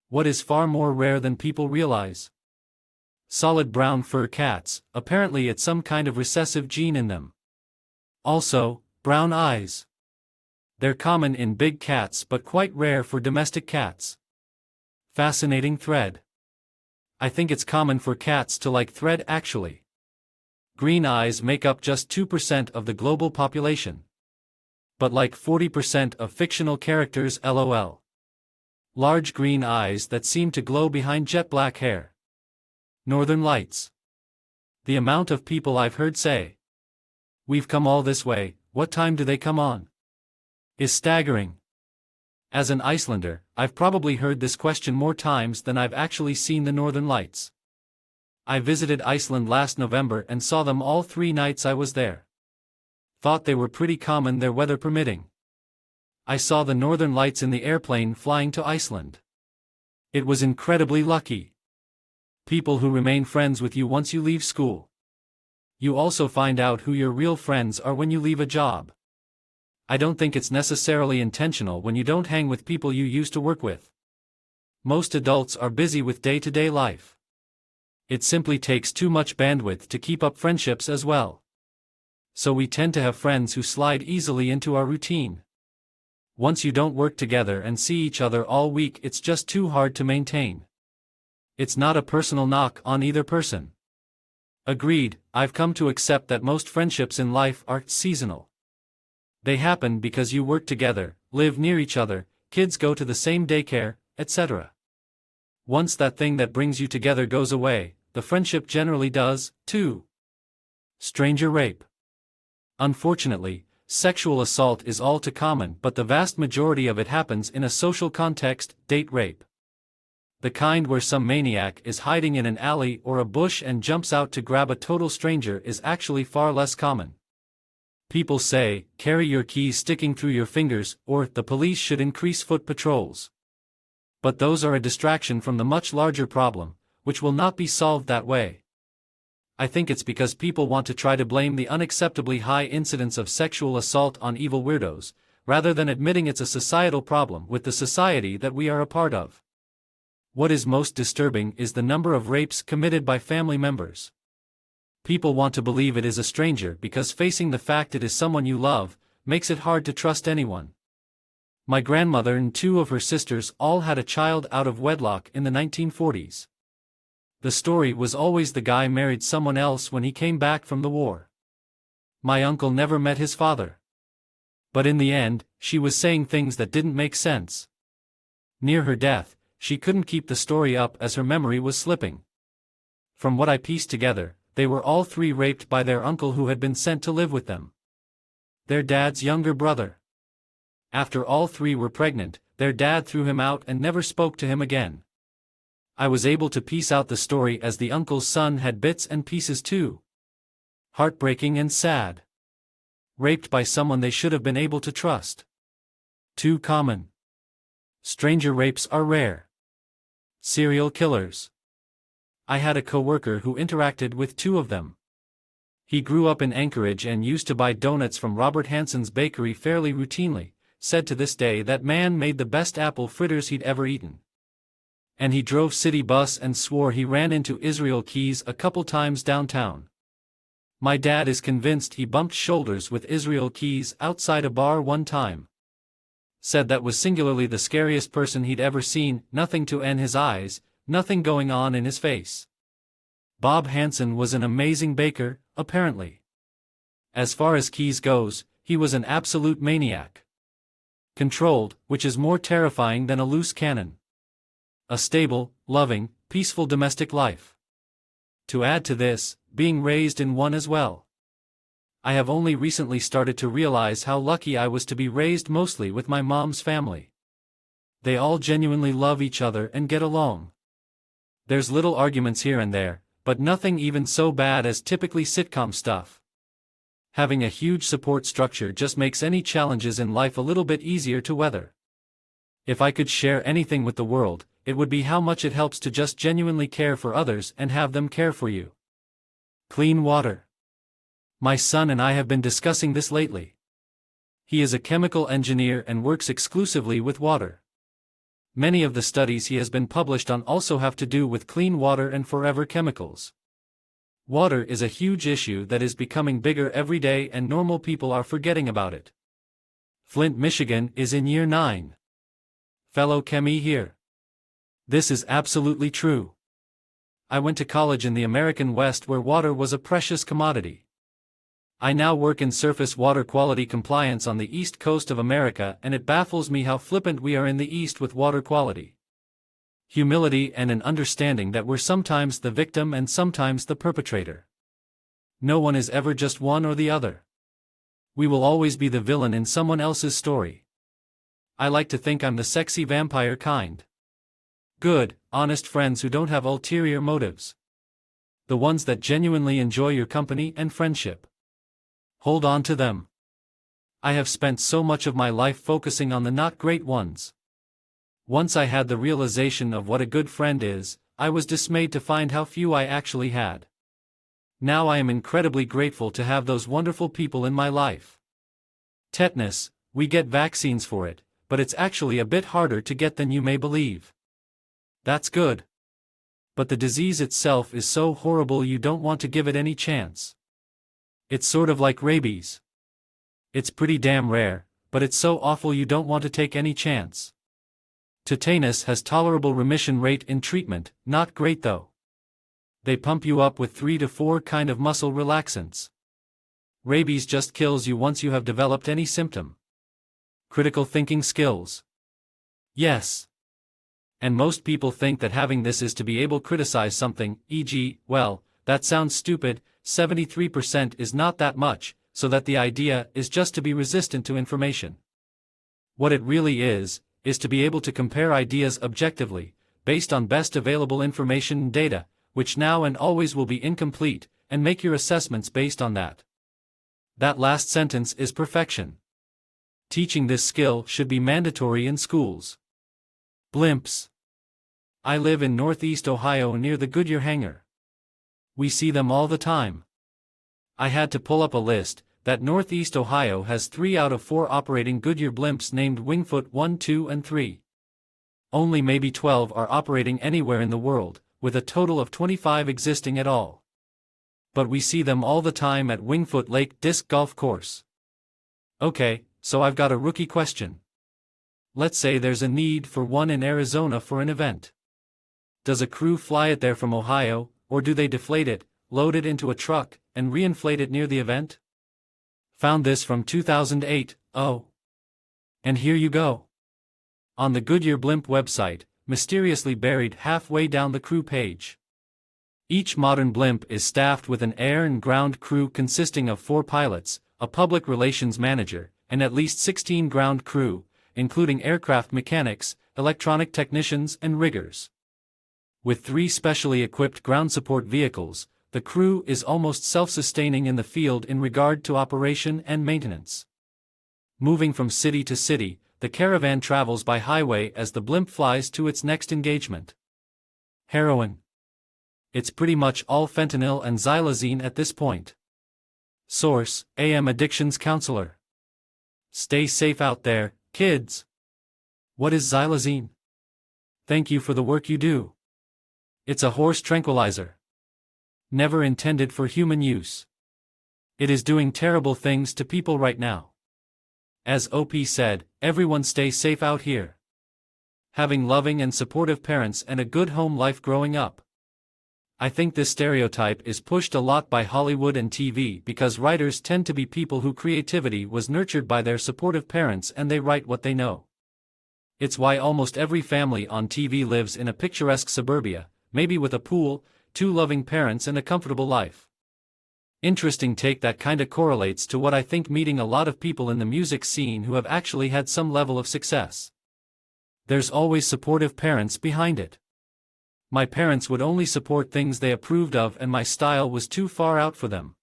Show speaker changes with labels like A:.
A: What is far more rare than people realize? Solid brown fur cats. Apparently it's some kind of recessive gene in them. Also, brown eyes. They're common in big cats but quite rare for domestic cats. Fascinating thread. I think it's common for cats to like thread actually. Green eyes make up just 2% of the global population. But like 40% of fictional characters lol. Large green eyes that seem to glow behind jet black hair. Northern Lights. The amount of people I've heard say, "We've come all this way, what time do they come on?" is staggering. As an Icelander, I've probably heard this question more times than I've actually seen the Northern Lights. I visited Iceland last November and saw them all 3 nights I was there. Thought they were pretty common there weather permitting. I saw the Northern Lights in the airplane flying to Iceland. It was incredibly lucky. People who remain friends with you once you leave school. You also find out who your real friends are when you leave a job. I don't think it's necessarily intentional when you don't hang with people you used to work with. Most adults are busy with day-to-day life. It simply takes too much bandwidth to keep up friendships as well. So we tend to have friends who slide easily into our routine. Once you don't work together and see each other all week, it's just too hard to maintain. It's not a personal knock on either person. Agreed, I've come to accept that most friendships in life are seasonal. They happen because you work together, live near each other, kids go to the same daycare, etc. Once that thing that brings you together goes away, the friendship generally does, too. Stranger rape. Unfortunately, sexual assault is all too common, but the vast majority of it happens in a social context, date rape. The kind where some maniac is hiding in an alley or a bush and jumps out to grab a total stranger is actually far less common. People say, carry your keys sticking through your fingers, or the police should increase foot patrols. But those are a distraction from the much larger problem, which will not be solved that way. I think it's because people want to try to blame the unacceptably high incidence of sexual assault on evil weirdos, rather than admitting it's a societal problem with the society that we are a part of. What is most disturbing is the number of rapes committed by family members. People want to believe it is a stranger because facing the fact it is someone you love makes it hard to trust anyone. My grandmother and 2 of her sisters all had a child out of wedlock in the 1940s. The story was always the guy married someone else when he came back from the war. My uncle never met his father. But in the end, she was saying things that didn't make sense. Near her death, she couldn't keep the story up as her memory was slipping. From what I pieced together, they were all 3 raped by their uncle who had been sent to live with them. Their dad's younger brother. After all 3 were pregnant, their dad threw him out and never spoke to him again. I was able to piece out the story as the uncle's son had bits and pieces too. Heartbreaking and sad. Raped by someone they should have been able to trust. Too common. Stranger rapes are rare. Serial killers. I had a coworker who interacted with 2 of them. He grew up in Anchorage and used to buy donuts from Robert Hanson's bakery fairly routinely, said to this day that man made the best apple fritters he'd ever eaten. And he drove city bus and swore he ran into Israel Keys a couple times downtown. My dad is convinced he bumped shoulders with Israel Keys outside a bar one time. Said that was singularly the scariest person he'd ever seen, nothing to in his eyes, nothing going on in his face. Bob Hanson was an amazing baker, apparently. As far as Keys goes, he was an absolute maniac. Controlled, which is more terrifying than a loose cannon. A stable, loving, peaceful domestic life. To add to this, being raised in one as well. I have only recently started to realize how lucky I was to be raised mostly with my mom's family. They all genuinely love each other and get along. There's little arguments here and there, but nothing even so bad as typically sitcom stuff. Having a huge support structure just makes any challenges in life a little bit easier to weather. If I could share anything with the world, it would be how much it helps to just genuinely care for others and have them care for you. Clean water. My son and I have been discussing this lately. He is a chemical engineer and works exclusively with water. Many of the studies he has been published on also have to do with clean water and forever chemicals. Water is a huge issue that is becoming bigger every day and normal people are forgetting about it. Flint, Michigan is in year 9. Fellow chemie here. This is absolutely true. I went to college in the American West where water was a precious commodity. I now work in surface water quality compliance on the East Coast of America, and it baffles me how flippant we are in the East with water quality. Humility and an understanding that we're sometimes the victim and sometimes the perpetrator. No one is ever just one or the other. We will always be the villain in someone else's story. I like to think I'm the sexy vampire kind. Good, honest friends who don't have ulterior motives. The ones that genuinely enjoy your company and friendship. Hold on to them. I have spent so much of my life focusing on the not great ones. Once I had the realization of what a good friend is, I was dismayed to find how few I actually had. Now I am incredibly grateful to have those wonderful people in my life. Tetanus, we get vaccines for it, but it's actually a bit harder to get than you may believe. That's good. But the disease itself is so horrible you don't want to give it any chance. It's sort of like rabies. It's pretty damn rare, but it's so awful you don't want to take any chance. Tetanus has tolerable remission rate in treatment, not great though. They pump you up with 3 to 4 kind of muscle relaxants. Rabies just kills you once you have developed any symptom. Critical thinking skills. Yes. And most people think that having this is to be able to criticize something, e.g., well, that sounds stupid, 73% is not that much, so that the idea is just to be resistant to information. What it really is to be able to compare ideas objectively, based on best available information and data, which now and always will be incomplete, and make your assessments based on that. That last sentence is perfection. Teaching this skill should be mandatory in schools. Blimps. I live in Northeast Ohio near the Goodyear hangar. We see them all the time. I had to pull up a list that Northeast Ohio has 3 out of 4 operating Goodyear blimps named Wingfoot 1, 2, and 3. Only maybe 12 are operating anywhere in the world, with a total of 25 existing at all. But we see them all the time at Wingfoot Lake Disc Golf Course. Okay, so I've got a rookie question. Let's say there's a need for one in Arizona for an event. Does a crew fly it there from Ohio, or do they deflate it, load it into a truck, and reinflate it near the event? Found this from 2008, oh. And here you go. On the Goodyear Blimp website, mysteriously buried halfway down the crew page. Each modern blimp is staffed with an air and ground crew consisting of 4 pilots, a public relations manager, and at least 16 ground crew, including aircraft mechanics, electronic technicians, and riggers. With 3 specially equipped ground support vehicles, the crew is almost self-sustaining in the field in regard to operation and maintenance. Moving from city to city, the caravan travels by highway as the blimp flies to its next engagement. Heroin. It's pretty much all fentanyl and xylazine at this point. Source: AM Addictions Counselor. Stay safe out there, kids. What is xylazine? Thank you for the work you do. It's a horse tranquilizer. Never intended for human use. It is doing terrible things to people right now. As OP said, everyone stay safe out here. Having loving and supportive parents and a good home life growing up. I think this stereotype is pushed a lot by Hollywood and TV because writers tend to be people whose creativity was nurtured by their supportive parents and they write what they know. It's why almost every family on TV lives in a picturesque suburbia, maybe with a pool, 2 loving parents and a comfortable life. Interesting take that kinda correlates to what I think meeting a lot of people in the music scene who have actually had some level of success. There's always supportive parents behind it. My parents would only support things they approved of and my style was too far out for them.